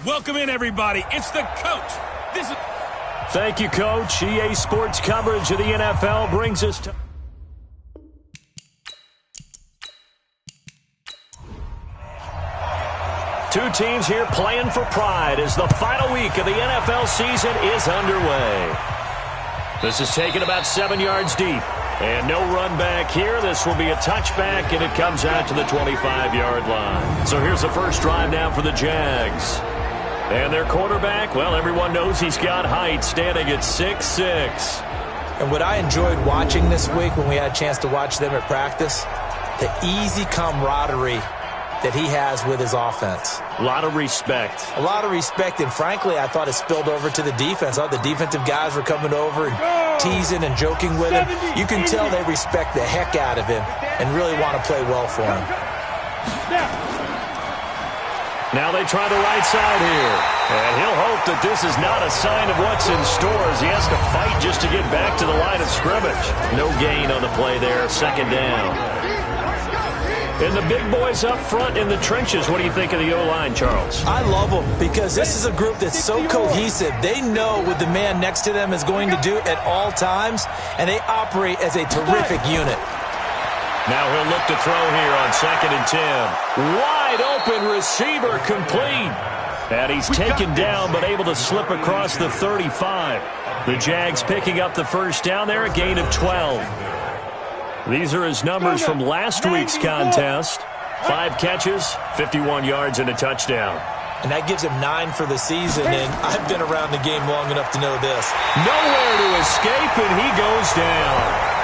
Welcome in, everybody. It's the coach. This is... Thank you, Coach. EA Sports coverage of the NFL brings us to... Two teams here playing for pride as the final week of the NFL season is underway. This is taken about 7 yards deep. And no run back here. This will be a touchback, and it comes out to the 25-yard line. So here's the first drive now for the Jags. And their quarterback, well, everyone knows he's got height, standing at 6'6". And what I enjoyed watching this week when we had a chance to watch them at practice, the easy camaraderie that he has with his offense. A lot of respect. A lot of respect, and frankly, I thought it spilled over to the defense. The defensive guys were coming over and teasing and joking with him. You can tell they respect the heck out of him and really want to play well for him. Now they try the right side here. And he'll hope that this is not a sign of what's in store as he has to fight just to get back to the line of scrimmage. No gain on the play there, second down. And the big boys up front in the trenches. What do you think of the O-line, Charles? I love them because this is a group that's so cohesive. They know what the man next to them is going to do at all times, and they operate as a terrific unit. Now he'll look to throw here on 2nd and 10. Wide open receiver complete. And he's taken down but able to slip across the 35. The Jags picking up the first down there, a gain of 12. These are his numbers from last week's contest. 5 catches, 51 yards, and a touchdown. And that gives him 9 for the season, and I've been around the game long enough to know this. Nowhere to escape, and he goes down.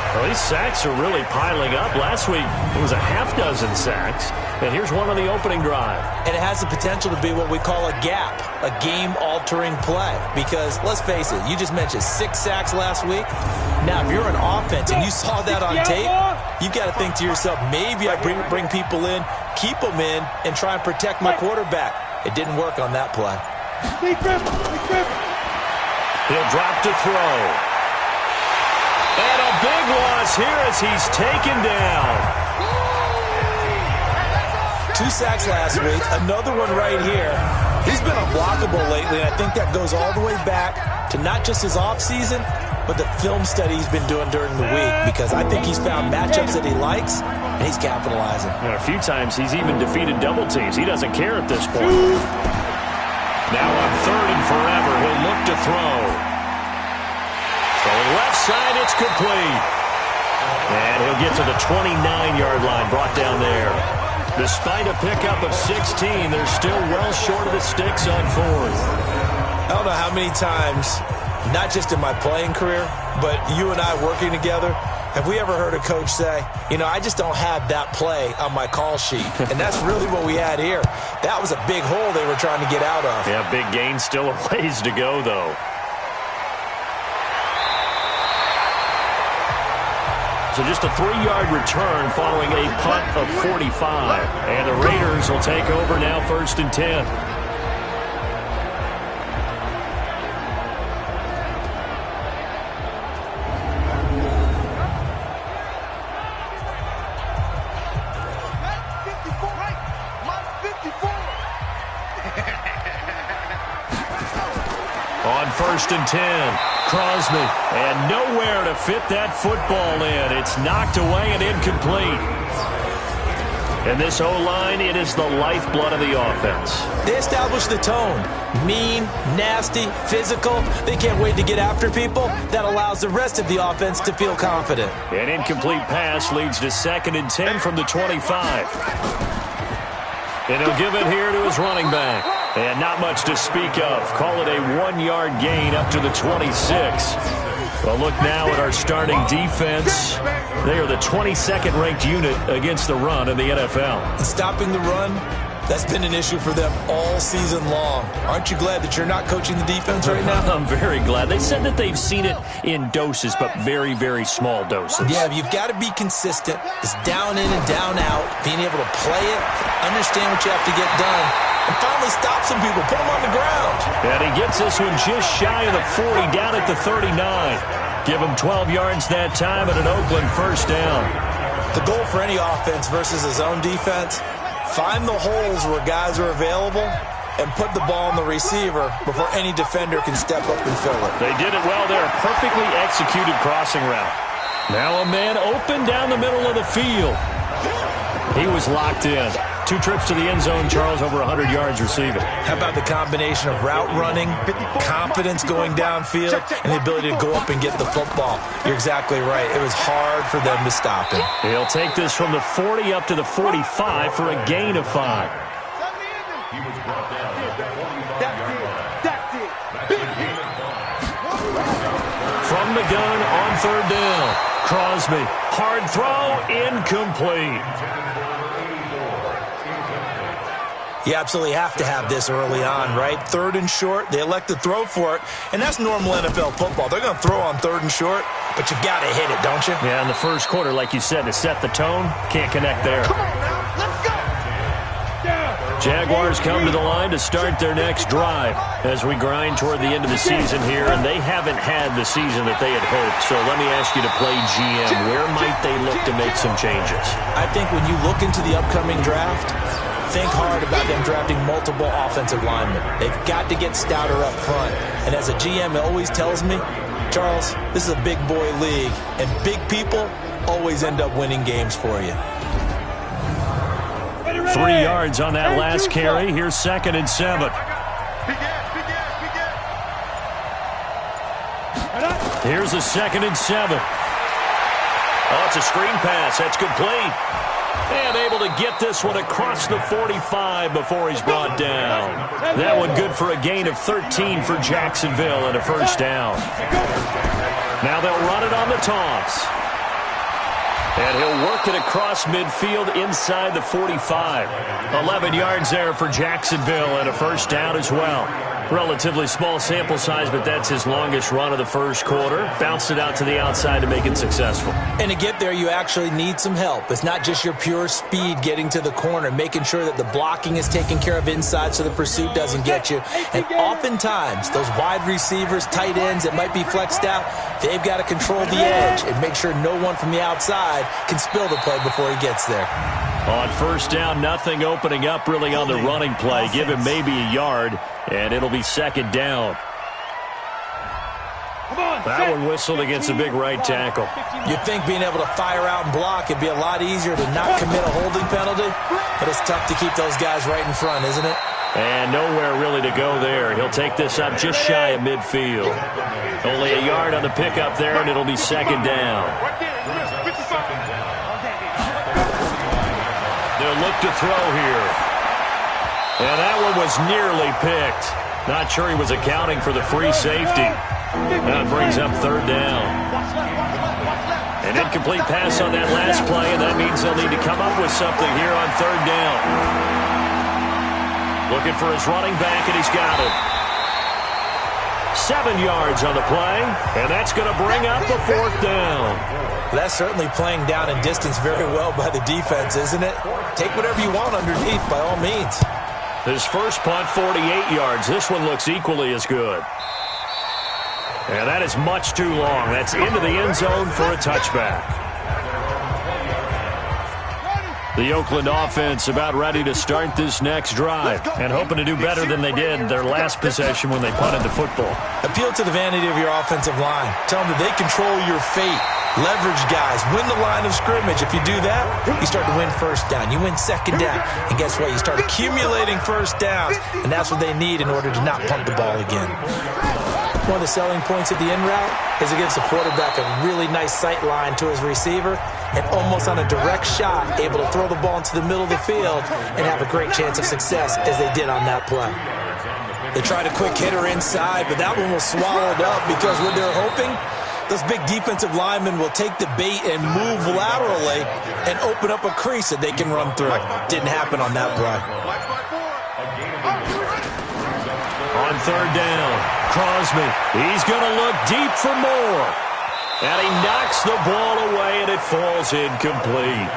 Well, these sacks are really piling up. Last week, it was a half-dozen sacks. And here's one on the opening drive. And it has the potential to be what we call a gap, a game-altering play. Because, let's face it, you just mentioned 6 sacks last week. Now, if you're an offense and you saw that on tape, you've got to think to yourself, maybe I bring people in, keep them in, and try and protect my quarterback. It didn't work on that play. He'll drop to throw. And a big loss here as he's taken down. 2 sacks last week, another one right here. He's been unblockable lately, and I think that goes all the way back to not just his offseason, but the film study he's been doing during the week, because I think he's found matchups that he likes, and he's capitalizing. And a few times he's even defeated double teams. He doesn't care at this point. Now on 3rd and forever, he'll look to throw. Throwing left side, it's complete. And he'll get to the 29-yard line, brought down there. Despite a pickup of 16, they're still well short of the sticks on 4th. I don't know how many times, not just in my playing career, but you and I working together, have we ever heard a coach say, I just don't have that play on my call sheet. And that's really what we had here. That was a big hole they were trying to get out of. Yeah, big gain, still a ways to go, though. So just a 3-yard return following a punt of 45. And the Raiders will take over now, 1st and 10. On 1st and 10. Crosby, and nowhere to fit that football in. It's knocked away and incomplete. And this O-line, it is the lifeblood of the offense. They establish the tone. Mean, nasty, physical. They can't wait to get after people. That allows the rest of the offense to feel confident. An incomplete pass leads to 2nd and 10 from the 25. And he'll give it here to his running back. And not much to speak of. Call it a 1-yard gain up to the 26. Well, look now at our starting defense. They are the 22nd ranked unit against the run in the NFL. And stopping the run, that's been an issue for them all season long. Aren't you glad that you're not coaching the defense right now? I'm very glad. They said that they've seen it in doses, but very, very small doses. Yeah, you've got to be consistent. It's down in and down out, being able to play it, understand what you have to get done, and finally stop some people, put them on the ground. And he gets this one just shy of the 40, down at the 39. Give him 12 yards that time and an Oakland first down. The goal for any offense versus his own defense, Find the holes where guys are available and put the ball on the receiver before any defender can step up and fill it. They did it well there. Perfectly executed crossing route. Now a man open down the middle of the field. He was locked in. 2 trips to the end zone, Charles, over 100 yards receiving. How about the combination of route running, confidence going downfield, and the ability to go up and get the football? You're exactly right. It was hard for them to stop him. He'll take this from the 40 up to the 45 for a gain of 5. From the gun on 3rd down. Crosby, hard throw, incomplete. You absolutely have to have this early on, right? 3rd and short, they elect to throw for it, and that's normal NFL football. They're going to throw on 3rd and short, but you've got to hit it, don't you? Yeah, in the first quarter, like you said, to set the tone, can't connect there. Come on now, let's go. Jaguars come to the line to start their next drive as we grind toward the end of the season here, and they haven't had the season that they had hoped. So let me ask you to play GM. Where might they look to make some changes? I think when you look into the upcoming draft, think hard about them drafting multiple offensive linemen. They've got to get stouter up front. And as a GM, it always tells me, Charles, this is a big boy league, and big people always end up winning games for you. 3 yards on that last carry. Here's 2nd and 7. Here's a 2nd and 7. Oh, it's a screen pass. That's complete. And able to get this one across the 45 before he's brought down. That one good for a gain of 13 for Jacksonville and a 1st down. Now they'll run it on the toss. And he'll work it across midfield inside the 45. 11 yards there for Jacksonville and a 1st down as well. Relatively small sample size, but that's his longest run of the first quarter. Bounced it out to the outside to make it successful. And to get there, you actually need some help. It's not just your pure speed getting to the corner, making sure that the blocking is taken care of inside so the pursuit doesn't get you. And oftentimes, those wide receivers, tight ends that might be flexed out, they've got to control the edge and make sure no one from the outside can spill the play before he gets there. On 1st down, nothing opening up really on the running play. Give him maybe a yard, and it'll be 2nd down. That one whistled against a big right tackle. You'd think being able to fire out and block it'd be a lot easier to not commit a holding penalty, but it's tough to keep those guys right in front, isn't it? And nowhere really to go there. He'll take this up just shy of midfield. Only a yard on the pickup there, and it'll be 2nd down. They'll look to throw here. And that one was nearly picked. Not sure he was accounting for the free safety. That brings up 3rd down. An incomplete pass on that last play, and that means they'll need to come up with something here on 3rd down. Looking for his running back, and he's got it. 7 yards on the play, and that's going to bring up a 4th down. That's certainly playing down and distance very well by the defense, isn't it? Take whatever you want underneath, by all means. His first punt, 48 yards. This one looks equally as good. And that is much too long. That's into the end zone for a touchback. The Oakland offense about ready to start this next drive and hoping to do better than they did their last possession when they punted the football. Appeal to the vanity of your offensive line. Tell them that they control your fate. Leverage guys. Win the line of scrimmage. If you do that, you start to win 1st down. You win 2nd down. And guess what? You start accumulating 1st downs. And that's what they need in order to not punt the ball again. One of the selling points of the in route is it gives the quarterback a really nice sight line to his receiver and almost on a direct shot able to throw the ball into the middle of the field and have a great chance of success as they did on that play. They tried a quick hitter inside, but that one was swallowed up because what they're hoping, those big defensive linemen will take the bait and move laterally and open up a crease that they can run through. Didn't happen on that play. On 3rd down, Crosby, he's going to look deep for more. And he knocks the ball away, and it falls incomplete.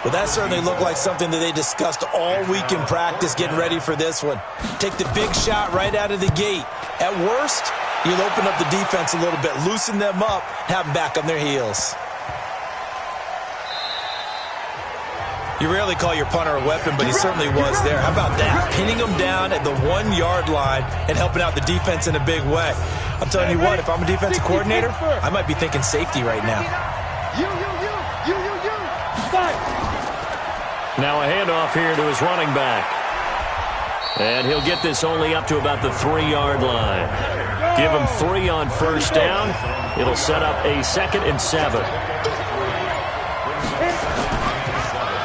Well, that certainly looked like something that they discussed all week in practice getting ready for this one. Take the big shot right out of the gate. At worst, you'll open up the defense a little bit, loosen them up, have them back on their heels. You rarely call your punter a weapon, but he certainly was there. How about that? Pinning him down at the 1-yard line and helping out the defense in a big way. I'm telling you what, if I'm a defensive coordinator, I might be thinking safety right now. Now a handoff here to his running back. And he'll get this only up to about the 3-yard line. Give him 3 on first down. It'll set up a 2nd and 7.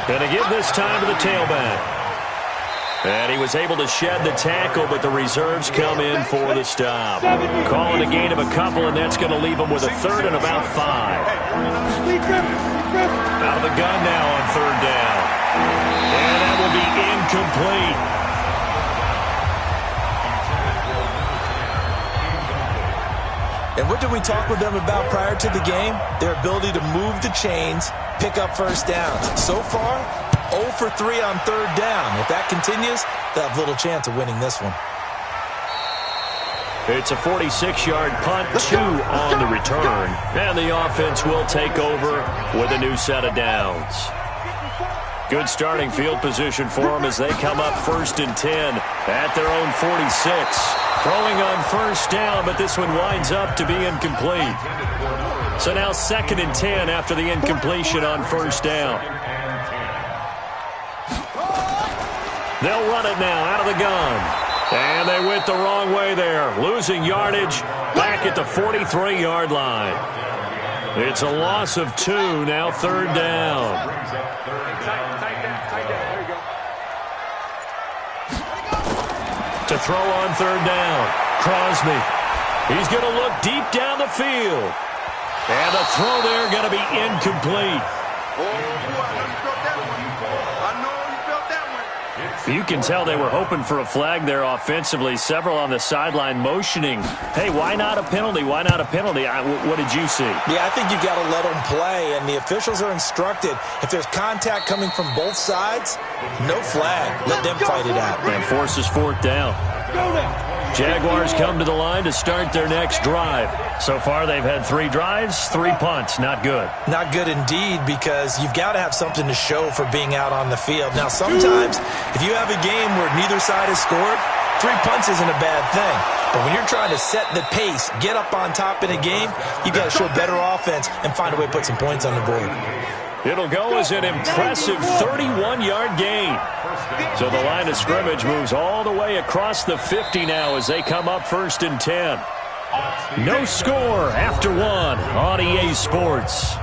Going to give this time to the tailback. And he was able to shed the tackle, but the reserves come in for the stop. Calling a gain of a couple, and that's going to leave him with a 3rd and about 5. Out of the gun now on 3rd down. And that will be incomplete. And what did we talk with them about prior to the game? Their ability to move the chains, pick up first downs. So far, 0 for 3 on 3rd down. If that continues, they'll have little chance of winning this one. It's a 46-yard punt, 2 on the return. And the offense will take over with a new set of downs. Good starting field position for them as they come up 1st and 10 at their own 46. Throwing on first down, but this one winds up to be incomplete. So now 2nd and 10 after the incompletion on first down. They'll run it now out of the gun. And they went the wrong way there, losing yardage back at the 43-yard line. It's a loss of 2, now 3rd down. To throw on 3rd down, Crosby. He's going to look deep down the field. And the throw there going to be incomplete. You can tell they were hoping for a flag there offensively. Several on the sideline motioning, hey, why not a penalty? Why not a penalty? What did you see? Yeah, I think you've got to let them play, and the officials are instructed. If there's contact coming from both sides, no flag. Let them fight it out. And forces 4th down. Jaguars come to the line to start their next drive. So far, they've had 3 drives, 3 punts. Not good. Not good indeed, because you've got to have something to show for being out on the field. Now, sometimes, if you have a game where neither side has scored, 3 punts isn't a bad thing. But when you're trying to set the pace, get up on top in a game, you've got to show better offense and find a way to put some points on the board. It'll go as an impressive 31-yard gain. So the line of scrimmage moves all the way across the 50 now as they come up 1st and 10. No score after 1 on EA Sports.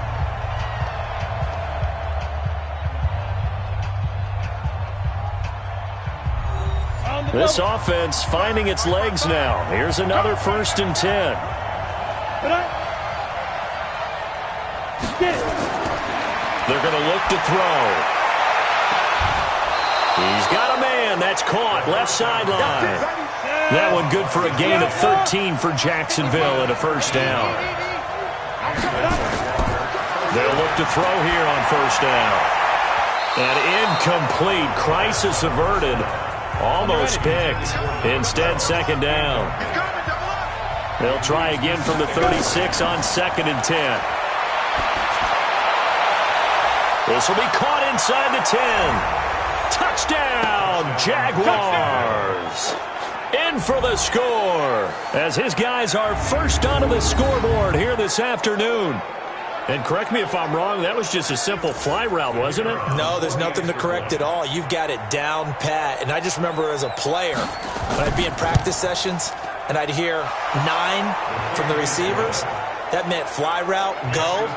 This offense finding its legs now. Here's another 1st and 10. They're going to look to throw. He's got a man. That's caught. Left sideline. That one good for a gain of 13 for Jacksonville and a 1st down. They'll look to throw here on 1st down. An incomplete. Crisis averted. Almost picked. Instead, 2nd down. They'll try again from the 36 on 2nd and 10. This will be caught inside the 10. Touchdown, Jaguars. In for the score as his guys are first onto the scoreboard here this afternoon. And correct me if I'm wrong, that was just a simple fly route, wasn't it? No, there's nothing to correct at all. You've got it down pat. And I just remember as a player, when I'd be in practice sessions and I'd hear 9 from the receivers, that meant fly route, go,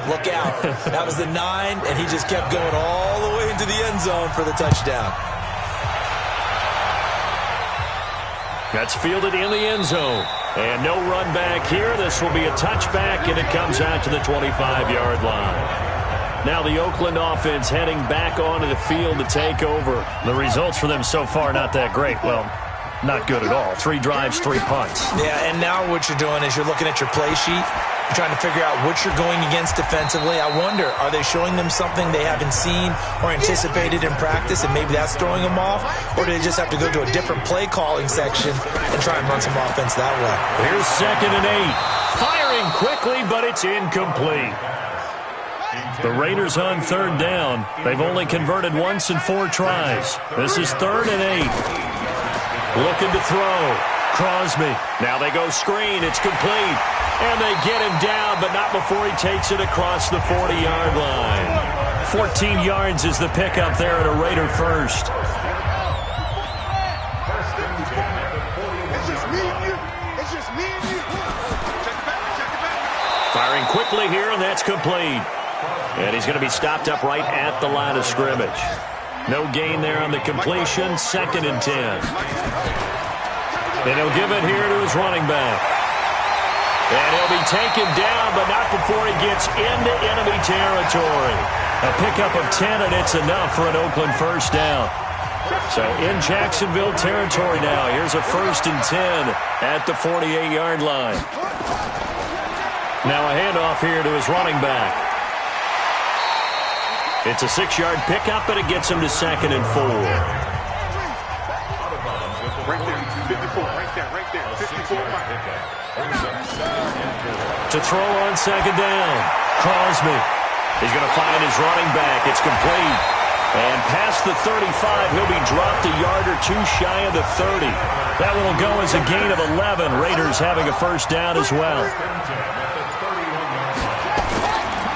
look out. That was the 9, and he just kept going all the way into the end zone for the touchdown. That's fielded in the end zone. And no run back here. This will be a touchback, and it comes out to the 25-yard line. Now the Oakland offense heading back onto the field to take over. The results for them so far not that great. Well, not good at all. 3 drives, 3 punts. Yeah, and now what you're doing is you're looking at your play sheet. You're trying to figure out what you're going against defensively. I wonder, are they showing them something they haven't seen or anticipated in practice, and maybe that's throwing them off? Or do they just have to go to a different play calling section and try and run some offense that way? Here's 2nd and 8. Firing quickly, but it's incomplete. The Raiders on third down. They've only converted once in 4 tries. This is 3rd and 8. Looking to throw. Crosby. Now they go screen. It's complete. And they get him down, but not before he takes it across the 40-yard line. 14 yards is the pickup there at a Raider first. Firing quickly here, and that's complete. And he's going to be stopped up right at the line of scrimmage. No gain there on the completion. 2nd and 10. And he'll give it here to his running back. And he'll be taken down, but not before he gets into enemy territory. A pickup of 10, and it's enough for an Oakland first down. So in Jacksonville territory now. Here's a 1st and 10 at the 48-yard line. Now a handoff here to his running back. It's a 6-yard pickup, and it gets him to 2nd and 4. Right there, 54, right there, 54. To throw on 2nd down. Crosby. He's going to find his running back. It's complete. And past the 35, he'll be dropped a yard or 2 shy of the 30. That will go as a gain of 11. Raiders having a first down as well.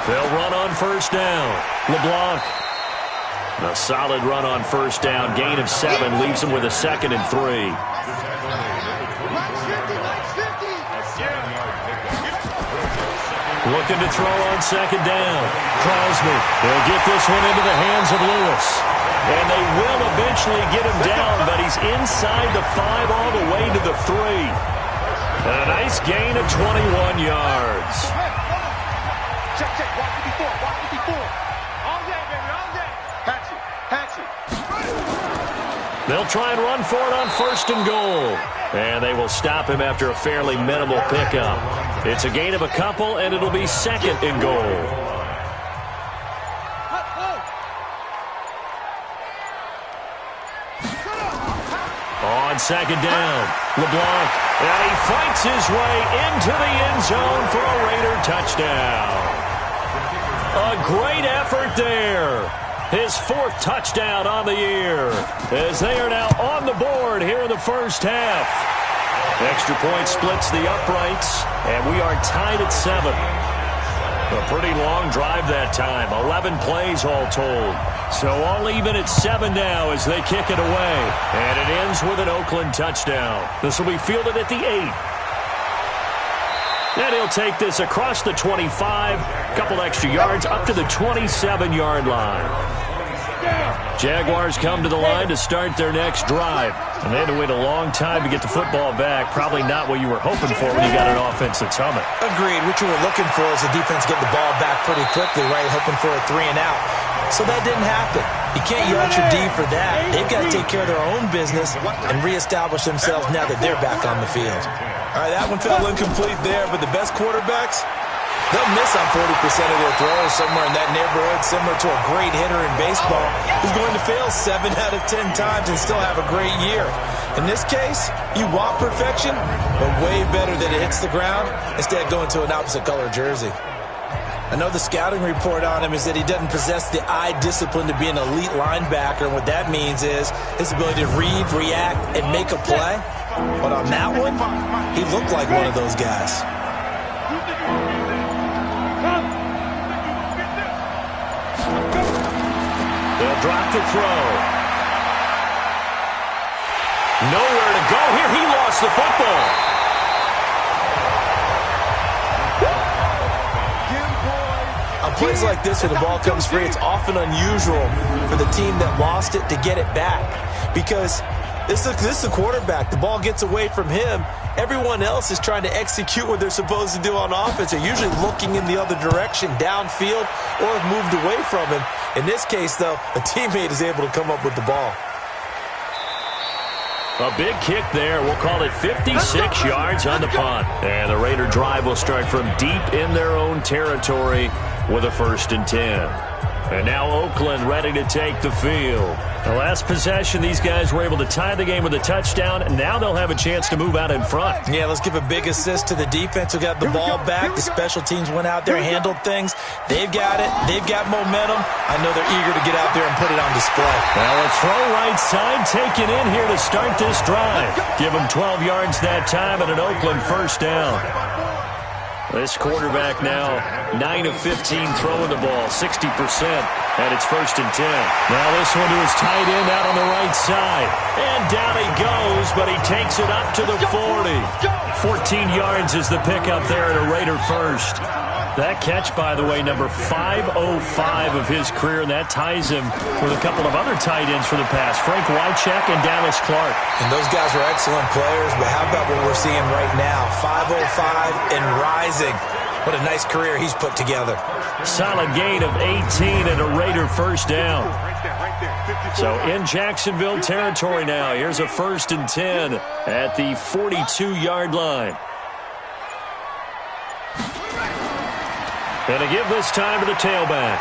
They'll run on first down. LeBlanc. A solid run on first down. Gain of 7 leaves him with a 2nd and 3. Looking to throw on 2nd down. Crosby. They'll get this one into the hands of Lewis. And they will eventually get him down, but he's inside the 5 all the way to the 3. And a nice gain of 21 yards. Check, watch 54, watch 54. All day, baby, all day. Patch it. They'll try and run for it on 1st and goal. And they will stop him after a fairly minimal pickup. It's a gain of a couple, and it'll be 2nd and goal. On 2nd down, LeBlanc. And he fights his way into the end zone for a Raider touchdown. A great effort there. His 4th touchdown on the year, as they are now on the board here in the first half. Extra point splits the uprights, and we are tied at 7. A pretty long drive that time, 11 plays all told. So all even at 7 now as they kick it away. And it ends with an Oakland touchdown. This will be fielded at the 8. And he'll take this across the 25, couple extra yards up to the 27-yard line. Jaguars come to the line to start their next drive. And they had to wait a long time to get the football back. Probably not what you were hoping for when you got an offense that's humming. Agreed. What you were looking for is the defense getting the ball back pretty quickly, right? Hoping for a 3 and out. So that didn't happen. You can't yell at your D for that. They've got to take care of their own business and reestablish themselves now that they're back on the field. All right, that one fell incomplete there, but the best quarterbacks, they'll miss on 40% of their throws somewhere in that neighborhood, similar to a great hitter in baseball who's going to fail 7 out of 10 times and still have a great year. In this case, you want perfection, but way better that it hits the ground instead of going to an opposite color jersey. I know the scouting report on him is that he doesn't possess the eye discipline to be an elite linebacker, and what that means is his ability to read, react, and make a play. But on that one, he looked like one of those guys. They'll drop the throw. Nowhere to go here. He lost the football. On plays like this where the ball comes free, it's often unusual for the team that lost it to get it back. Because this is the quarterback. The ball gets away from him. Everyone else is trying to execute what they're supposed to do on offense. They're usually looking in the other direction, downfield, or have moved away from him. In this case, though, a teammate is able to come up with the ball. A big kick there. We'll call it 56 yards on the punt. And the Raider drive will start from deep in their own territory with a 1st and 10. And now Oakland ready to take the field. The last possession, these guys were able to tie the game with a touchdown, and now they'll have a chance to move out in front. Yeah, let's give a big assist to the defense who got the ball back. The special teams went out there, handled things. They've got it. They've got momentum. I know they're eager to get out there and put it on display. Well, a throw right side taken in here to start this drive. Give them 12 yards that time and an Oakland first down. This quarterback now 9 of 15 throwing the ball, 60%, and it's 1st and 10. Now this one to his tight end out on the right side. And down he goes, but he takes it up to the 40. 14 yards is the pickup there at a Raider first. That catch, by the way, number 505 of his career, and that ties him with a couple of other tight ends for the past, Frank Wycheck and Dallas Clark. And those guys are excellent players, but how about what we're seeing right now? 505 and rising. What a nice career he's put together. Solid gain of 18 and a Raider first down. So in Jacksonville territory now, here's a 1st and 10 at the 42-yard line. And to give this time to the tailback.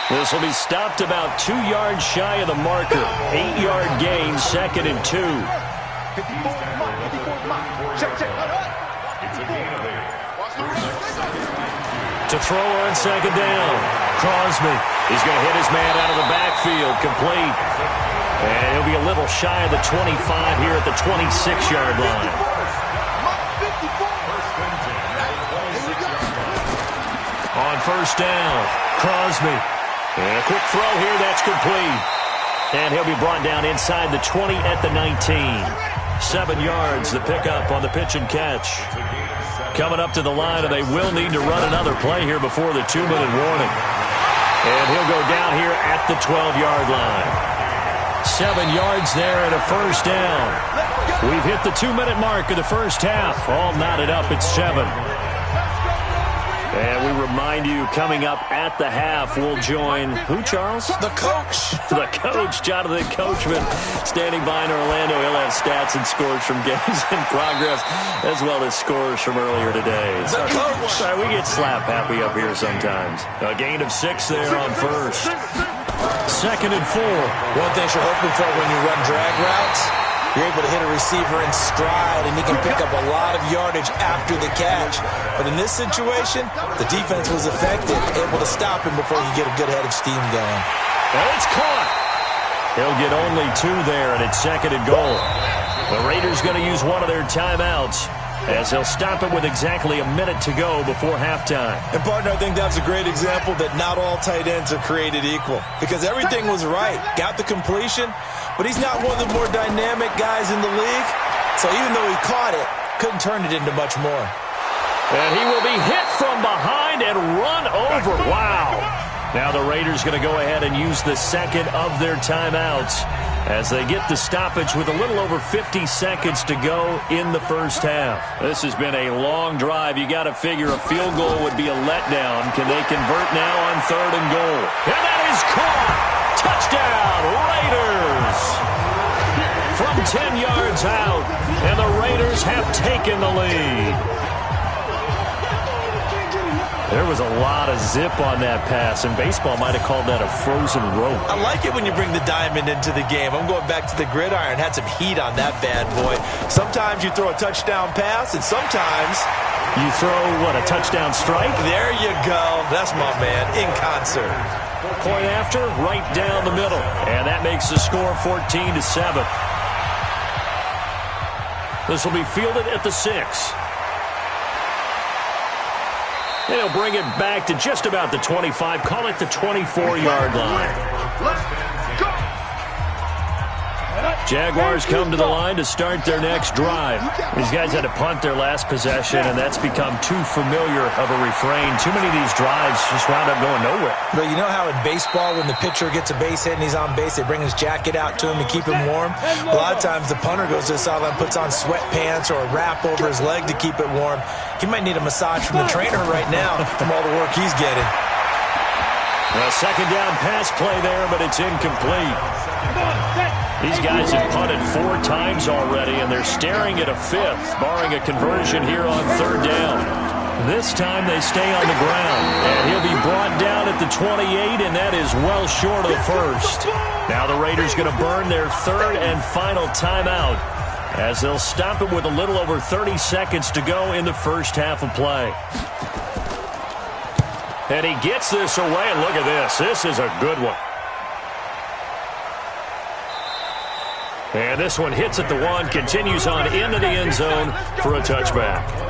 This will be stopped about 2 yards shy of the marker. 8-yard gain, 2nd and 2. To throw on 2nd down. Crosby. He's going to hit his man out of the backfield. Complete. And he'll be a little shy of the 25 here at the 26-yard line. On 1st down, Crosby. And a quick throw here, that's complete. And he'll be brought down inside the 20 at the 19. 7 yards, the pickup on the pitch and catch. Coming up to the line, and they will need to run another play here before the 2-minute warning. And he'll go down here at the 12-yard line. 7 yards there and a 1st down. We've hit the 2-minute mark of the first half. All knotted up at 7. And we remind you, coming up at the half, we'll join who, Charles? The coach. The coach, Jonathan Coachman, standing by in Orlando. He'll have stats and scores from games in progress, as well as scores from earlier today. The coach. Sorry, we get slap happy up here sometimes. A gain of 6 there on 1st. 2nd and 4. One thing you're hoping for when you run drag routes, you're able to hit a receiver in stride, and he can pick up a lot of yardage after the catch. But in this situation, the defense was effective, able to stop him before you get a good head of steam going. And it's caught. He'll get only 2 there, and it's 2nd and goal. The Raiders going to use one of their timeouts, as they'll stop it with exactly a minute to go before halftime. And, partner, I think that's a great example that not all tight ends are created equal, because everything was right. Got the completion, but he's not one of the more dynamic guys in the league. So even though he caught it, couldn't turn it into much more. And he will be hit from behind and run over. Wow. Now the Raiders going to go ahead and use the 2nd of their timeouts as they get the stoppage with a little over 50 seconds to go in the first half. This has been a long drive. You got to figure a field goal would be a letdown. Can they convert now on 3rd and goal? And that is caught. Touchdown, Raiders. From 10 yards out, and the Raiders have taken the lead. There was a lot of zip on that pass, and baseball might have called that a frozen rope. I like it when you bring the diamond into the game. I'm going back to the gridiron. Had some heat on that bad boy. Sometimes you throw a touchdown pass, and sometimes you throw, what, a touchdown strike? There you go. That's my man, in concert. Point after, right down the middle. And that makes the score 14-7. This will be fielded at the 6. They'll bring it back to just about the 25. Call it the 24-yard line. Jaguars come to the line to start their next drive. These guys had to punt their last possession, and that's become too familiar of a refrain. Too many of these drives just wound up going nowhere. But you know how in baseball, when the pitcher gets a base hit and he's on base, they bring his jacket out to him to keep him warm? A lot of times the punter goes to the sideline, puts on sweatpants or a wrap over his leg to keep it warm. He might need a massage from the trainer right now from all the work he's getting. A 2nd down pass play there, but it's incomplete. These guys have punted 4 times already, and they're staring at a 5th, barring a conversion here on 3rd down. This time they stay on the ground. And he'll be brought down at the 28, and that is well short of the first. Now the Raiders going to burn their third and final timeout as they'll stop it with a little over 30 seconds to go in the first half of play. And he gets this away, and look at this. This is a good one. And this one hits at the 1, continues on into the end zone for a touchback.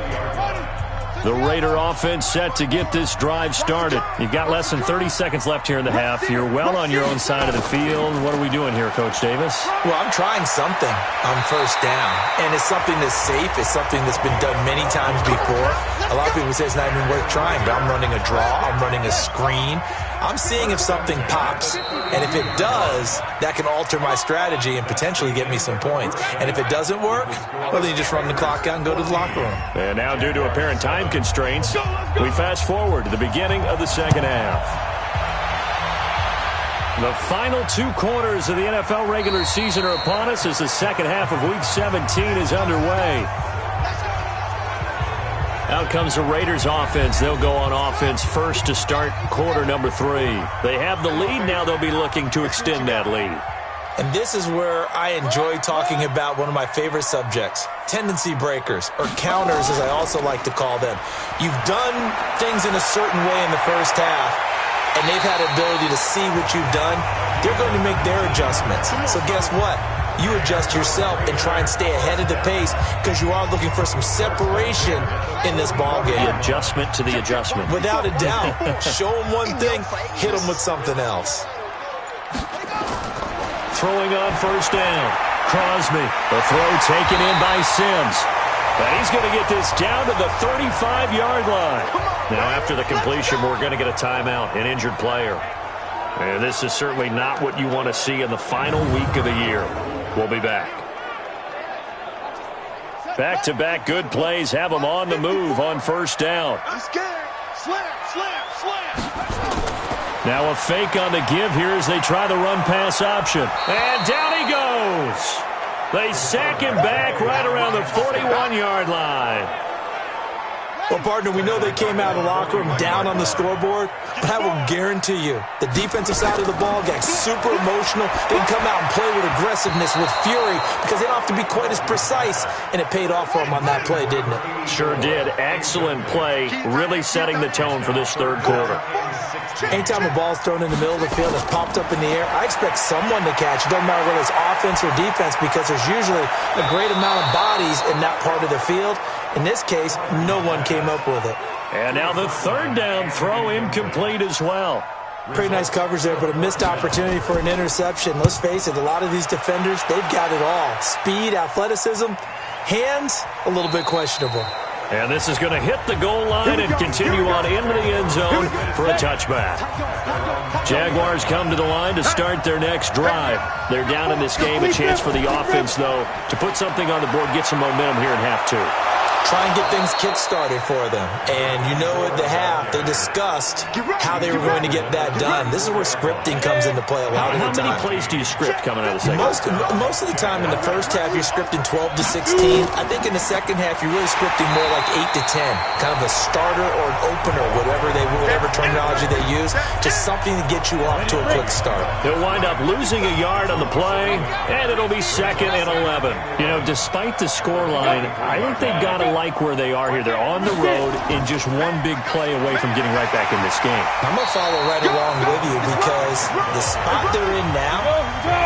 The Raider offense set to get this drive started. You've got less than 30 seconds left here in the half. You're well on your own side of the field. What are we doing here, Coach Davis? Well, I'm trying something on first down, and it's something that's safe. It's something that's been done many times before. A lot of people say it's not even worth trying, but I'm running a draw. I'm running a screen. I'm seeing if something pops, and if it does, that can alter my strategy and potentially get me some points. And if it doesn't work, well, then you just run the clock out and go to the locker room. And now, due to apparent time constraints, we fast forward to the beginning of the second half. The final 2 quarters of the NFL regular season are upon us as the second half of Week 17 is underway. Out comes the Raiders offense. They'll go on offense first to start quarter number 3. They have the lead. Now they'll be looking to extend that lead. And this is where I enjoy talking about one of my favorite subjects, tendency breakers, or counters as I also like to call them. You've done things in a certain way in the first half, and they've had the ability to see what you've done. They're going to make their adjustments. So guess what? You adjust yourself and try and stay ahead of the pace because you are looking for some separation in this ball game. The adjustment to the adjustment. Without a doubt. Show them one thing, hit them with something else. Throwing on first down. Crosby. The throw taken in by Sims. And he's going to get this down to the 35-yard line. Now after the completion, we're going to get a timeout, an injured player. And this is certainly not what you want to see in the final week of the year. We'll be back. Back-to-back good plays have them on the move on first down. Now a fake on the give here as they try the run-pass option. And down he goes. They sack him back right around the 41-yard line. Well, partner, we know they came out of the locker room down on the scoreboard, but I will guarantee you the defensive side of the ball got super emotional. They come out and play with aggressiveness, with fury, because they don't have to be quite as precise, and it paid off for them on that play, didn't it? Sure did. Excellent play, really setting the tone for this third quarter. Anytime a ball's thrown in the middle of the field, it's popped up in the air, I expect someone to catch. It doesn't matter whether it's offense or defense because there's usually a great amount of bodies in that part of the field. In this case, no one came up with it. And now the third down throw incomplete as well. Pretty nice coverage there, but a missed opportunity for an interception. Let's face it, a lot of these defenders, they've got it all. Speed, athleticism, hands, a little bit questionable. And this is going to hit the goal line and continue on into the end zone for a touchback. Jaguars come to the line to start their next drive. They're down in this game. A chance for the offense, though, to put something on the board, get some momentum here in half 2. Try and get things kick-started for them. And you know at the half, they discussed how they were going to get that done. This is where scripting comes into play a lot of the time. How many plays do you script coming out of the second? Most of the time in the first half, you're scripting 12 to 16. I think in the second half, you're really scripting more like 8 to 10. Kind of a starter or an opener, whatever terminology they use. Just something to get you off to a quick start. They'll wind up losing a yard on the play, and it'll be 2nd and 11. You know, despite the scoreline, I think they've got to like where they are here. They're on the road in just one big play away from getting right back in this game. I'm going to follow right along with you because the spot they're in now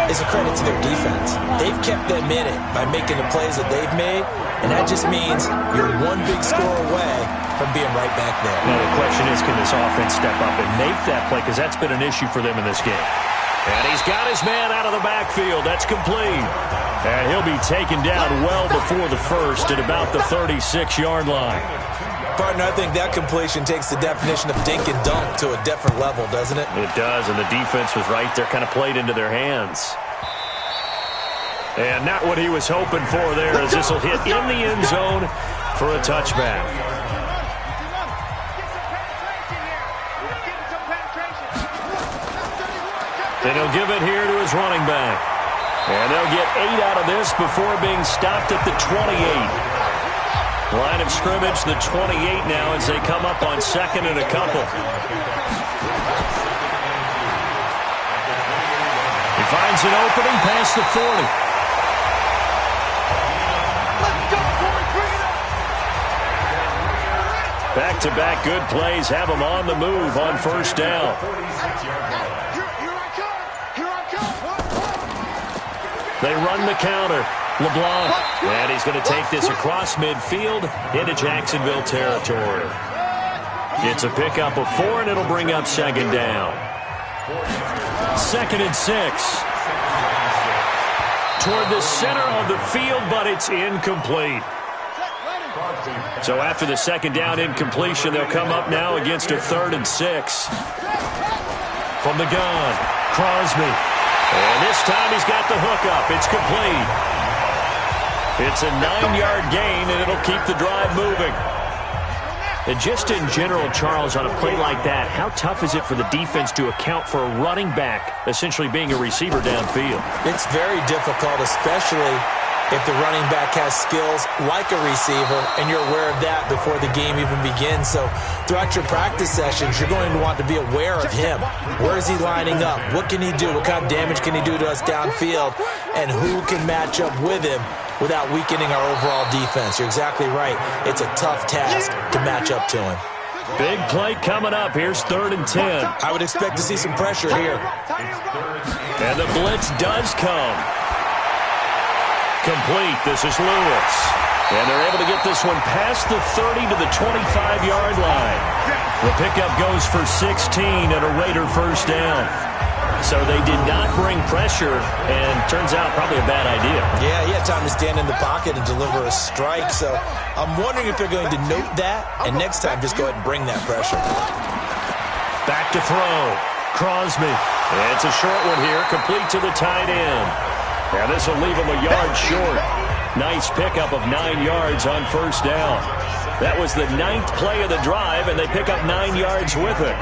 is a credit to their defense. They've kept them in it by making the plays that they've made, and that just means you're one big score away from being right back there. Now the question is, can this offense step up and make that play? Because that's been an issue for them in this game. And he's got his man out of the backfield. That's complete. And he'll be taken down well before the first at about the 36-yard line. Partner, I think that completion takes the definition of dink and dunk to a different level, doesn't it? It does, and the defense was right there, kind of played into their hands. And not what he was hoping for there, as this will hit in the end zone for a touchback. Then he'll give it here to his running back. And they'll get 8 out of this before being stopped at the 28. Line of scrimmage, the 28 now as they come up on second and a couple. He finds an opening past the 40. Back-to-back good plays have him on the move on first down. They run the counter. LeBlanc, and he's going to take this across midfield into Jacksonville territory. It's a pickup of 4, and it'll bring up second down. 2nd and 6. Toward the center of the field, but it's incomplete. So after the second down incompletion, they'll come up now against a 3rd and 6. From the gun, Crosby. And this time he's got the hook up. It's complete. It's a 9-yard gain, and it'll keep the drive moving. And just in general, Charles, on a play like that, how tough is it for the defense to account for a running back essentially being a receiver downfield? It's very difficult, especially if the running back has skills like a receiver, and you're aware of that before the game even begins. So throughout your practice sessions, you're going to want to be aware of him. Where is he lining up? What can he do? What kind of damage can he do to us downfield? And who can match up with him without weakening our overall defense? You're exactly right. It's a tough task to match up to him. Big play coming up. Here's 3rd and 10. I would expect to see some pressure here. And the blitz does come. Complete. This is Lewis. And they're able to get this one past the 30 to the 25-yard line. The pickup goes for 16 and a Raider first down. So they did not bring pressure, and turns out probably a bad idea. Yeah, he had time to stand in the pocket and deliver a strike. So I'm wondering if they're going to note that, and next time just go ahead and bring that pressure. Back to throw. Crosby. And it's a short one here, complete to the tight end. And this will leave him a yard short. Nice pickup of 9 yards on first down. That was the 9th play of the drive, and they pick up 9 yards with it.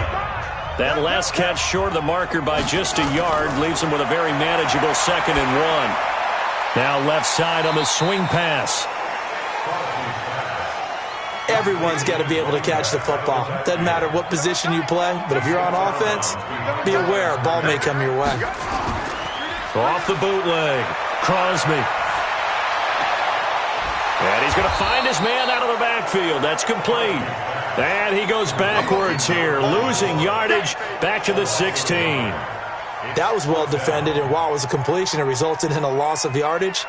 That last catch short of the marker by just a yard leaves him with a very manageable 2nd and 1. Now left side on the swing pass. Everyone's got to be able to catch the football. Doesn't matter what position you play, but if you're on offense, be aware a ball may come your way. Off the bootleg. Crosby. And he's going to find his man out of the backfield. That's complete. And he goes backwards here, losing yardage back to the 16. That was well defended, and while it was a completion, it resulted in a loss of yardage.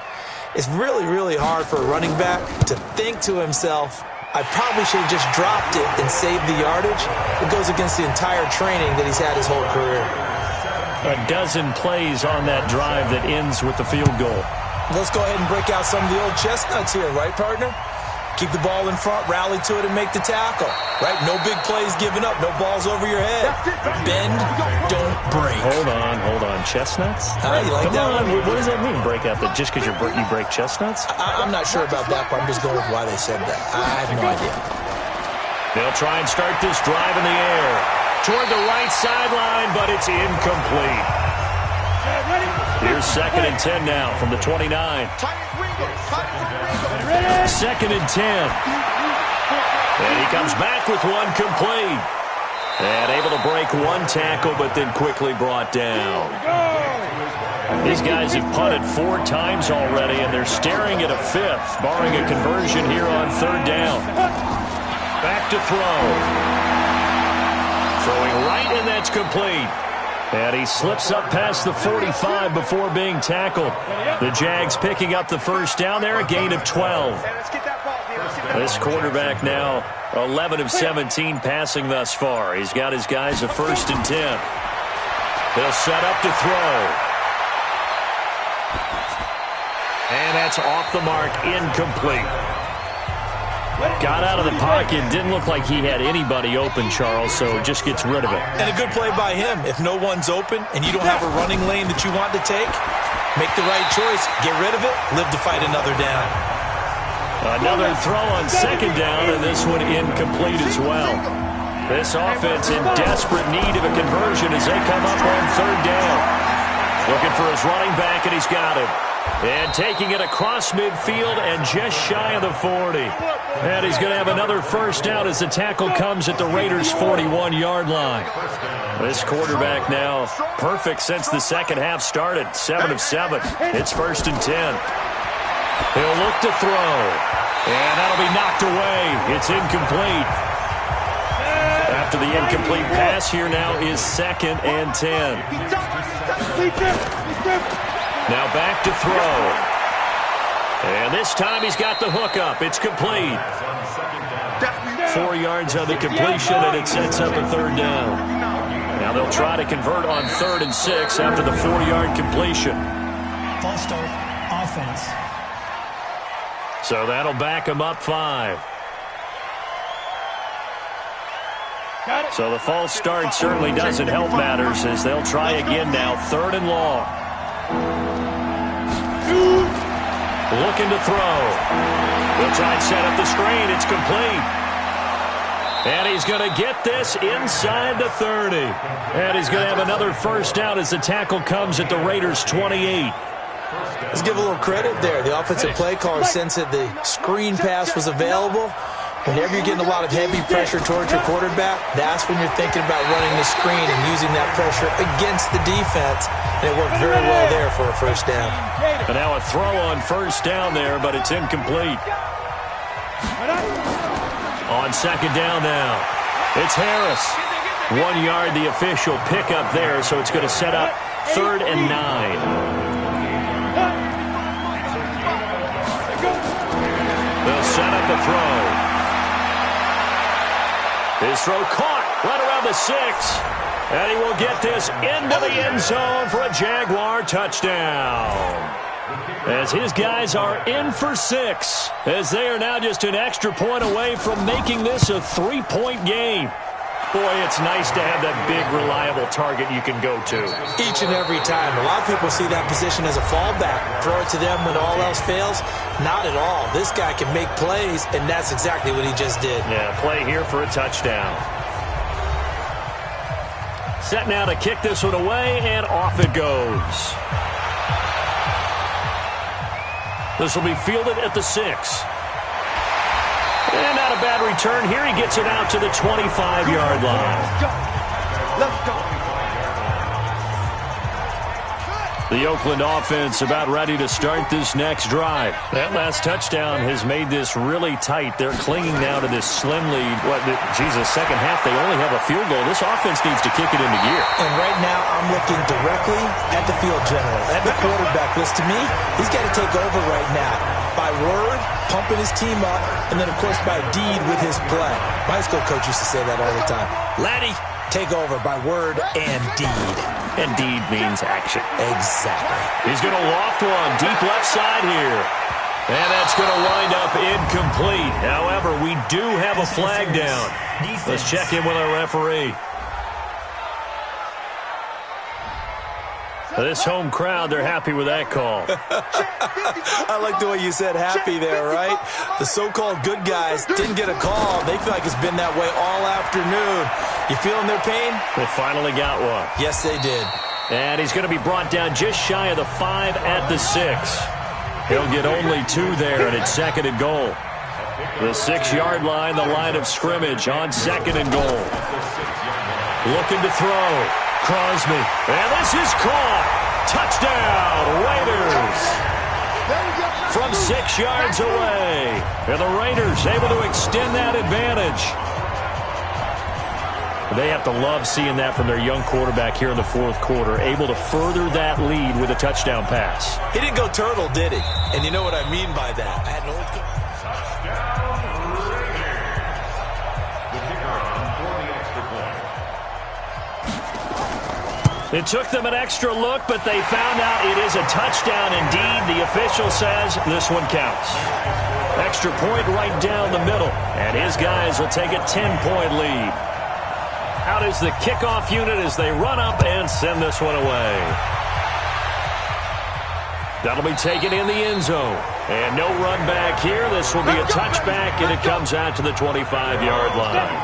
It's really, really hard for a running back to think to himself, I probably should have just dropped it and saved the yardage. It goes against the entire training that he's had his whole career. A dozen plays on that drive that ends with the field goal. Let's go ahead and break out some of the old chestnuts here, right, partner? Keep the ball in front, rally to it, and make the tackle, right? No big plays given up, no balls over your head. Bend, don't break. Hold on. Chestnuts? You like Come that on, one? what does that mean, break out? Just because you break chestnuts? I'm not sure about that part. I'm just going with why they said that. I have no idea. They'll try and start this drive in the air. Toward the right sideline, but it's incomplete. Here's 2nd and 10 now from the 29. 2nd and 10. And he comes back with one complete. And able to break one tackle, but then quickly brought down. These guys have punted 4 times already, and they're staring at a 5th, barring a conversion here on 3rd down. Back to throw. Throwing right, and that's complete. And he slips up past the 45 before being tackled. The Jags picking up the first down there, a gain of 12. This quarterback now 11 of 17 passing thus far. He's got his guys a 1st and 10. He'll set up to throw. And that's off the mark, incomplete. Got out of the pocket, didn't look like he had anybody open, Charles, so just gets rid of it. And a good play by him. If no one's open and you don't have a running lane that you want to take, make the right choice. Get rid of it, live to fight another down. Another throw on 2nd down, and this one incomplete as well. This offense in desperate need of a conversion as they come up on 3rd down. Looking for his running back, and he's got him. And taking it across midfield and just shy of the 40. And he's going to have another first down as the tackle comes at the Raiders' 41-yard line. This quarterback now perfect since the second half started. 7 of 7. It's 1st and 10. He'll look to throw. And that'll be knocked away. It's incomplete. After the incomplete pass, here now is 2nd and 10. Now back to throw. And this time he's got the hook up. It's complete. 4 yards on the completion, and it sets up a 3rd down. Now they'll try to convert on 3rd and 6 after the 4-yard completion. False start, offense. So that'll back him up 5. So the false start certainly doesn't help matters as they'll try again now. 3rd and long. Looking to throw. They'll try and set up the screen. It's complete. And he's going to get this inside the 30. And he's going to have another first down as the tackle comes at the Raiders' 28. Let's give a little credit there. The offensive play caller sensed that the screen pass was available. Whenever you're getting a lot of heavy pressure towards your quarterback, that's when you're thinking about running the screen and using that pressure against the defense. And it worked very well there for a first down. And now a throw on first down there, but it's incomplete. On 2nd down now, it's Harris. 1 yard, the official pickup there, so it's going to set up 3rd and 9. They'll set up the throw. His throw caught right around the 6. And he will get this into the end zone for a Jaguar touchdown. As his guys are in for 6. As they are now just an extra point away from making this a 3-point game. Boy, it's nice to have that big, reliable target you can go to. Each and every time. A lot of people see that position as a fallback. Throw it to them when all else fails. Not at all. This guy can make plays, and that's exactly what he just did. Yeah, play here for a touchdown. Set now to kick this one away, and off it goes. This will be fielded at the 6. And not a bad return here. He gets it out to the 25-yard line. Let's go. The Oakland offense about ready to start this next drive. That last touchdown has made this really tight. They're clinging now to this slim lead. Second half, they only have a field goal. This offense needs to kick it into gear. And right now, I'm looking directly at the field general, at the quarterback list. To me, he's got to take over right now. By word, pumping his team up, and then, of course, by deed with his play. My high school coach used to say that all the time. Laddie, take over by word and deed. And deed means action. Exactly. He's going to loft one deep left side here. And that's going to wind up incomplete. However, we do have a flag down. Let's check in with our referee. This home crowd, they're happy with that call. I like the way you said happy there, right? The so-called good guys didn't get a call. They feel like it's been that way all afternoon. You feeling their pain? They finally got one. Yes, they did. And he's going to be brought down just shy of the 5 at the 6. He'll get only 2 there, and it's 2nd and goal. The 6-yard line, the line of scrimmage on 2nd and goal. Looking to throw. Crosby. And this is caught. Touchdown, Raiders. From 6 yards away. And the Raiders able to extend that advantage. They have to love seeing that from their young quarterback here in the 4th quarter, able to further that lead with a touchdown pass. He didn't go turtle, did he? And you know what I mean by that. I had no It took them an extra look, but they found out it is a touchdown indeed. The official says this one counts. Extra point right down the middle, and his guys will take a 10-point lead. Out is the kickoff unit as they run up and send this one away. That'll be taken in the end zone. And no run back here. This will be a touchback, and it comes out to the 25-yard line.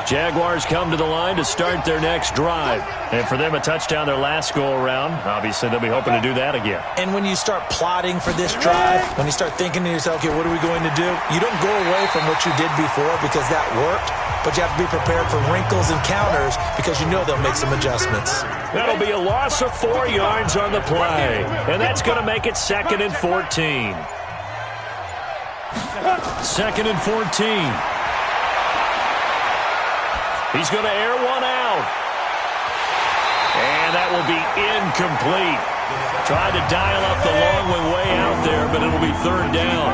Jaguars come to the line to start their next drive. And for them, a touchdown their last go-around. Obviously, they'll be hoping to do that again. And when you start plotting for this drive, when you start thinking to yourself, okay, what are we going to do? You don't go away from what you did before because that worked, but you have to be prepared for wrinkles and counters because you know they'll make some adjustments. That'll be a loss of 4 yards on the play. And that's going to make it 2nd and 14. 2nd and 14. He's going to air one out. And that will be incomplete. Tried to dial up the long one way out there, but it'll be 3rd down.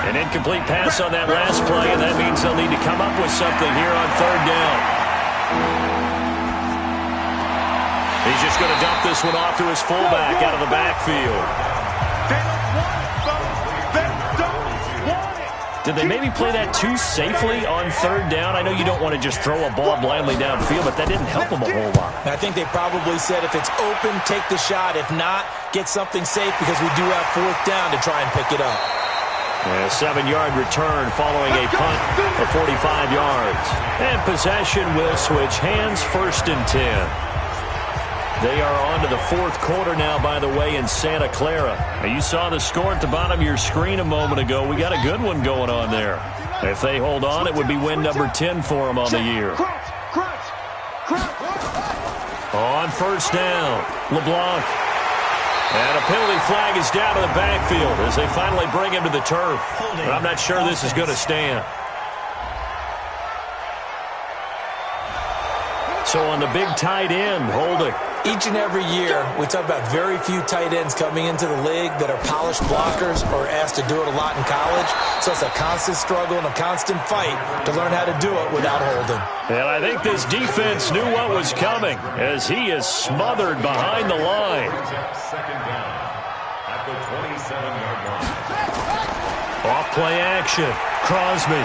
An incomplete pass on that last play, and that means they'll need to come up with something here on 3rd down. He's just going to dump this one off to his fullback out of the backfield. Did they maybe play that too safely on 3rd down? I know you don't want to just throw a ball blindly downfield, but that didn't help them a whole lot. I think they probably said if it's open, take the shot. If not, get something safe because we do have 4th down to try and pick it up. A 7-yard return following a punt of 45 yards. And possession will switch hands, 1st and 10. They are on to the 4th quarter now, by the way, in Santa Clara. Now, you saw the score at the bottom of your screen a moment ago. We got a good one going on there. If they hold on, it would be win number 10 for them on the year. On 1st down, LeBlanc. And a penalty flag is down to the backfield as they finally bring him to the turf. But I'm not sure this is going to stand. So on the big tight end, holding. Each and every year, we talk about very few tight ends coming into the league that are polished blockers or asked to do it a lot in college. So it's a constant struggle and a constant fight to learn how to do it without holding. And I think this defense knew what was coming as he is smothered behind the line. Off play action. Crosby.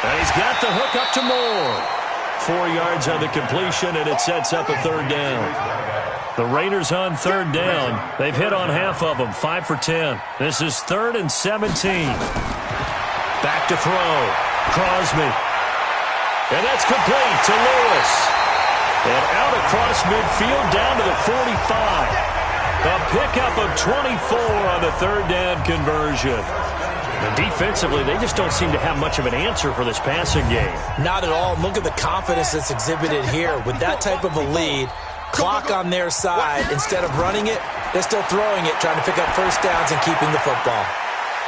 And he's got the hook up to Moore. 4 yards on the completion, and it sets up a 3rd down. The Raiders on 3rd down. They've hit on half of them, 5 for 10. This is 3rd and 17. Back to throw. Crosby. And that's complete to Lewis. And out across midfield down to the 45. A pickup of 24 on the 3rd down conversion. And defensively, they just don't seem to have much of an answer for this passing game. Not at all. Look at the confidence that's exhibited here. With that type of a lead, clock on their side, instead of running it, they're still throwing it, trying to pick up 1st downs and keeping the football.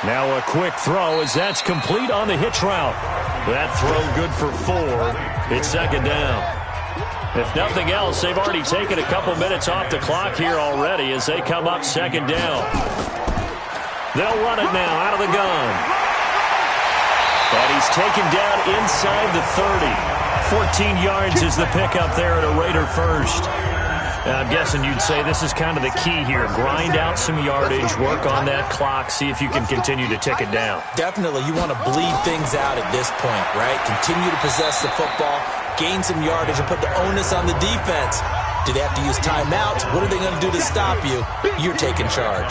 Now a quick throw as that's complete on the hitch route. That throw good for 4. It's 2nd down. If nothing else, they've already taken a couple minutes off the clock here already as they come up 2nd down. They'll run it now out of the gun. And he's taken down inside the 30. 14 yards is the pickup there at a Raider first. Now, I'm guessing you'd say this is kind of the key here. Grind out some yardage, work on that clock, see if you can continue to tick it down. Definitely. You want to bleed things out at this point, right? Continue to possess the football, gain some yardage, and put the onus on the defense. Do they have to use timeouts? What are they going to do to stop you? You're taking charge.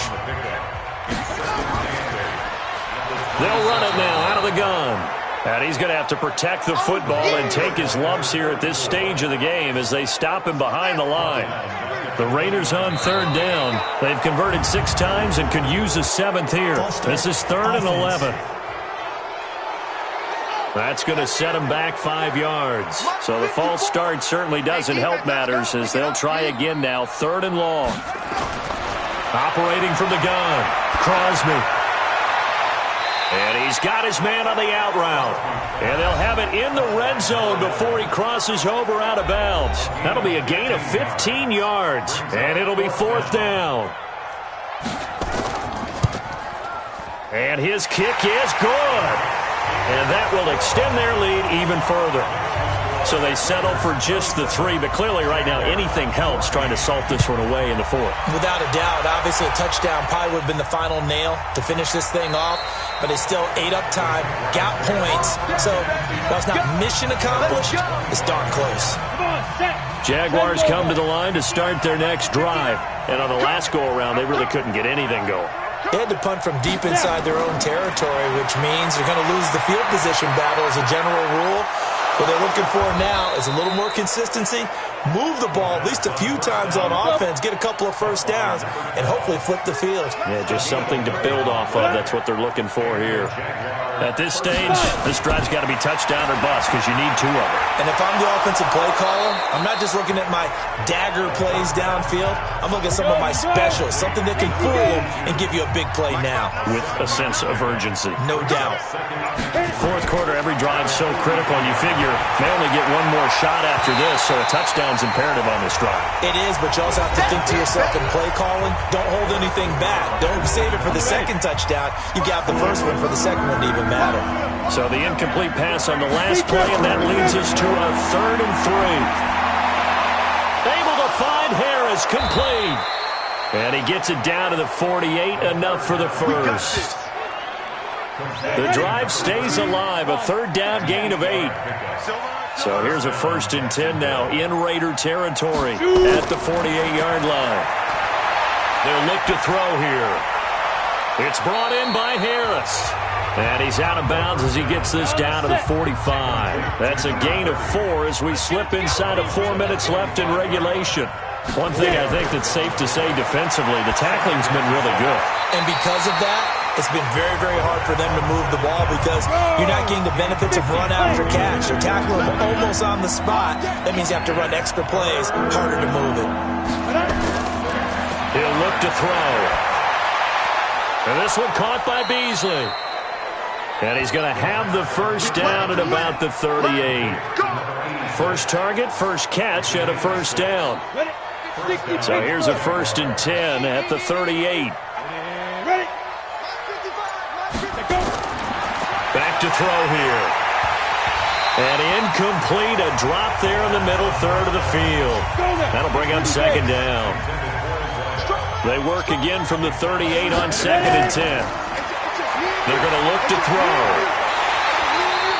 They'll run it now out of the gun. And he's going to have to protect the football and take his lumps here at this stage of the game as they stop him behind the line. The Raiders on 3rd down. They've converted 6 times and could use a 7th here. This is 3rd and 11. That's going to set them back 5 yards. So the false start certainly doesn't help matters as they'll try again now. 3rd and long. Operating from the gun. Crosby. And he's got his man on the out route. And they'll have it in the red zone before he crosses over out of bounds. That'll be a gain of 15 yards. And it'll be 4th down. And his kick is good. And that will extend their lead even further. So they settle for just the 3, but clearly right now anything helps trying to salt this one away in the 4th. Without a doubt, obviously a touchdown probably would have been the final nail to finish this thing off, but it's still ate up time, got points, so while it's not mission accomplished, it's darn close. Jaguars come to the line to start their next drive, and on the last go-around, they really couldn't get anything going. They had to punt from deep inside their own territory, which means they're going to lose the field position battle as a general rule. What they're looking for now is a little more consistency, move the ball at least a few times on offense, get a couple of first downs, and hopefully flip the field. Yeah, just something to build off of. That's what they're looking for here. At this stage, this drive's got to be touchdown or bust because you need two of them. And if I'm the offensive play caller, I'm not just looking at my dagger plays downfield. I'm looking at some of my specials, something that can fool them and give you a big play now. With a sense of urgency. No doubt. Fourth quarter, every drive's so critical, and you figure they only get one more shot after this, so a touchdown's imperative on this drive. It is, but you also have to think to yourself in play calling, don't hold anything back. Don't save it for the second touchdown. You got the first one for the second one to even matter. So the incomplete pass on the last play, and that leads us to a 3rd and 3. Able to find Harris, complete. And he gets it down to the 48, enough for the first. The drive stays alive, a 3rd down gain of 8. So here's a 1st and 10 now in Raider territory at the 48-yard line. They'll look to throw here. It's brought in by Harris. And he's out of bounds as he gets this down to the 45. That's a gain of 4 as we slip inside of 4 minutes left in regulation. One thing I think that's safe to say defensively, the tackling's been really good. And because of that, it's been very, very hard for them to move the ball because you're not getting the benefits of run after catch. They're tackling them almost on the spot. That means you have to run extra plays, harder to move it. He'll look to throw. And this one caught by Beasley. And he's going to have the first down at about the 38. First target, first catch at a first down. So here's a 1st and 10 at the 38. Back to throw here. And incomplete, a drop there in the middle third of the field. That'll bring up 2nd down. They work again from the 38 on 2nd and 10. They're going to look to throw.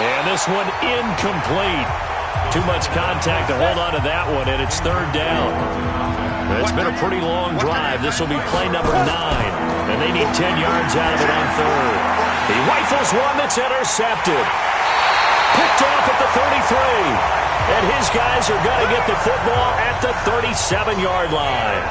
And this one incomplete. Too much contact to hold on to that one, and it's 3rd down. It's been a pretty long drive. This will be play number 9, and they need 10 yards out of it on 3rd. He rifles one that's intercepted. Picked off at the 33. And his guys are going to get the football at the 37-yard line.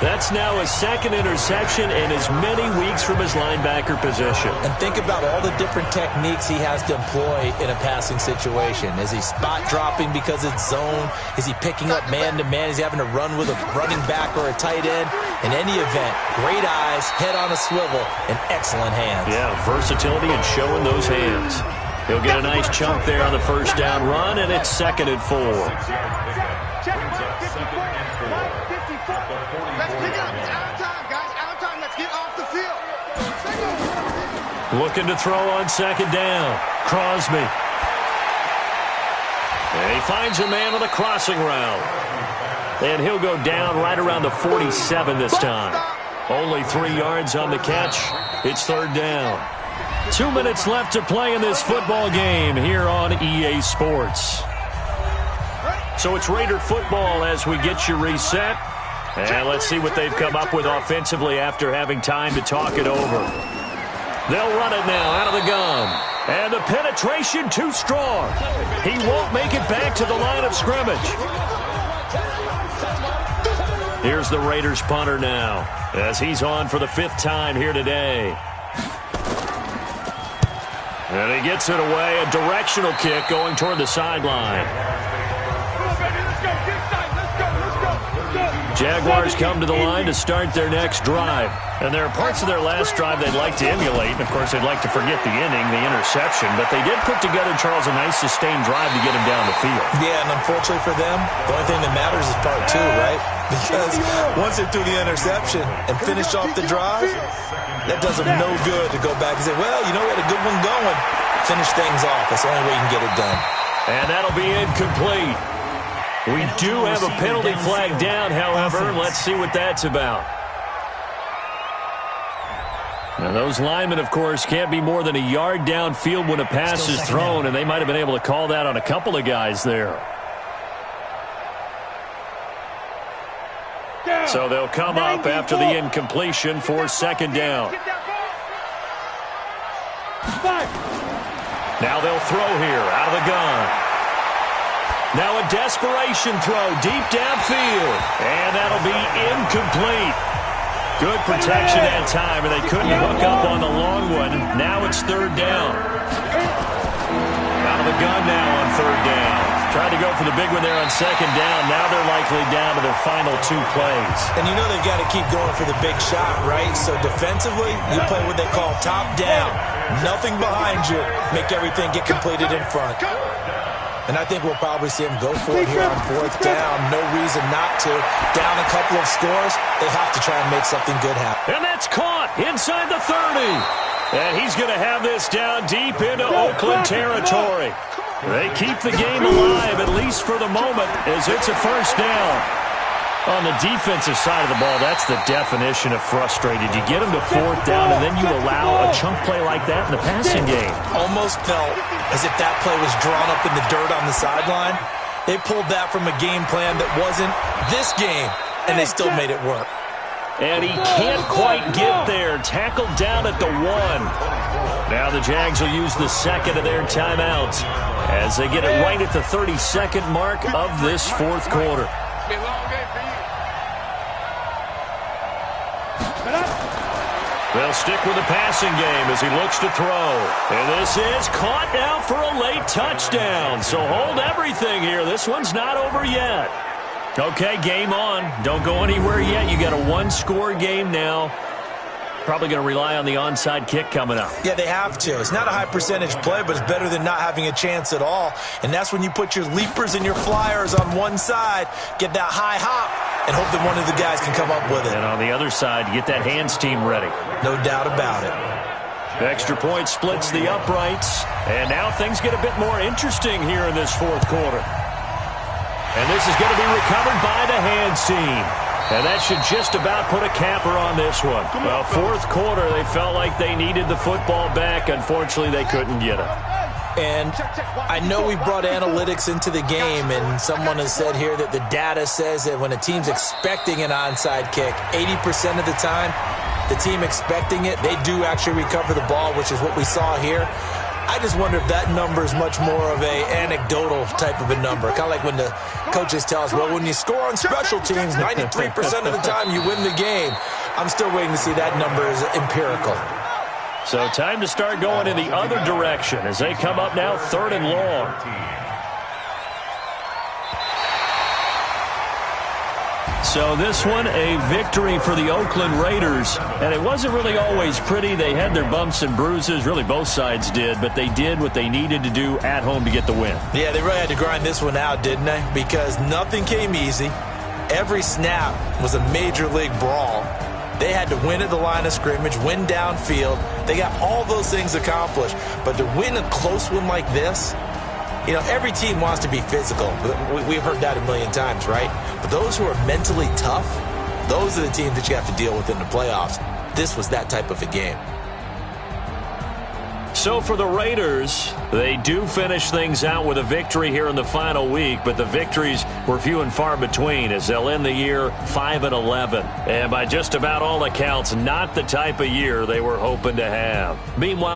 That's now his 2nd interception in as many weeks from his linebacker position. And think about all the different techniques he has to employ in a passing situation. Is he spot dropping because it's zone? Is he picking up man-to-man? Is he having to run with a running back or a tight end? In any event, great eyes, head on a swivel, and excellent hands. Yeah, versatility and showing those hands. He'll get a nice chunk there on the first down run, and it's 2nd and 4. Looking to throw on 2nd down. Crosby. And he finds a man on the crossing route. And he'll go down right around the 47 this time. Only 3 yards on the catch. It's 3rd down. 2 minutes left to play in this football game here on EA Sports. So it's Raider football as we get you reset. And let's see what they've come up with offensively after having time to talk it over. They'll run it now out of the gun. And the penetration too strong. He won't make it back to the line of scrimmage. Here's the Raiders punter now as he's on for the 5th time here today. And he gets it away. A directional kick going toward the sideline. Jaguars come to the line to start their next drive. And there are parts of their last drive they'd like to emulate. And, of course, they'd like to forget the ending, the interception. But they did put together, Charles, a nice sustained drive to get him down the field. Yeah, and unfortunately for them, the only thing that matters is part 2, right? Because once they threw the interception and finished off the drive, that does them no good to go back and say, well, you know, we had a good one going. Finish things off. That's the only way you can get it done. And that'll be incomplete. We do have a penalty flag down, however. Let's see what that's about. Now, those linemen, of course, can't be more than a yard downfield when a pass is thrown, and they might have been able to call that on a couple of guys there. So they'll come up after the incompletion for second down. Now they'll throw here out of the gun. Now a desperation throw deep downfield. And that'll be incomplete. Good protection that time, and they couldn't hook up on the long one. Now it's third down. Out of the gun now on third down. Tried to go for the big one there on second down. Now they're likely down to their final 2 plays. And you know they've got to keep going for the big shot, right? So defensively, you play what they call top down. Nothing behind you. Make everything get completed in front. And I think we'll probably see them go for it here on fourth down. No reason not to. Down a couple of scores, they have to try and make something good happen. And that's caught inside the 30. And he's going to have this down deep into Oakland territory. They keep the game alive, at least for the moment, as it's a first down. On the defensive side of the ball, that's the definition of frustrated. You get them to fourth down, and then you allow a chunk play like that in the passing game. Almost felt as if that play was drawn up in the dirt on the sideline. They pulled that from a game plan that wasn't this game, and they still made it work. And he can't quite get there. Tackled down at the 1. Now the Jags will use the second of their timeouts as they get it right at the 32nd mark of this fourth quarter. They'll stick with the passing game as he looks to throw. And this is caught now for a late touchdown. So hold everything here. This one's not over yet. Okay, game on. Don't go anywhere yet. You got a 1-score game now. Probably going to rely on the onside kick coming up. Yeah, they have to. It's not a high percentage play, but it's better than not having a chance at all. And that's when you put your leapers and your flyers on one side, get that high hop, and hope that one of the guys can come up with it. And on the other side, get that hands team ready. No doubt about it. Extra point splits the uprights. And now things get a bit more interesting here in this fourth quarter. And this is going to be recovered by the hands team. And that should just about put a capper on this one. Well, fourth quarter, they felt like they needed the football back. Unfortunately, they couldn't get it. And I know we brought analytics into the game, and someone has said here that the data says that when a team's expecting an onside kick, 80% of the time, the team expecting it, they do actually recover the ball, which is what we saw here. I just wonder if that number is much more of a anecdotal type of a number. Kind of like when the coaches tell us, well, when you score on special teams, 93% of the time you win the game. I'm still waiting to see that number is empirical. So time to start going in the other direction as they come up now third and long. So this one, a victory for the Oakland Raiders. And it wasn't really always pretty. They had their bumps and bruises. Really, both sides did. But they did what they needed to do at home to get the win. Yeah, they really had to grind this one out, didn't they? Because nothing came easy. Every snap was a major league brawl. They had to win at the line of scrimmage, win downfield. They got all those things accomplished. But to win a close one like this, you know, every team wants to be physical. We've heard that a million times, right? But those who are mentally tough, those are the teams that you have to deal with in the playoffs. This was that type of a game. So for the Raiders, they do finish things out with a victory here in the final week, but the victories were few and far between as they'll end the year 5-11. And by just about all accounts, not the type of year they were hoping to have. Meanwhile,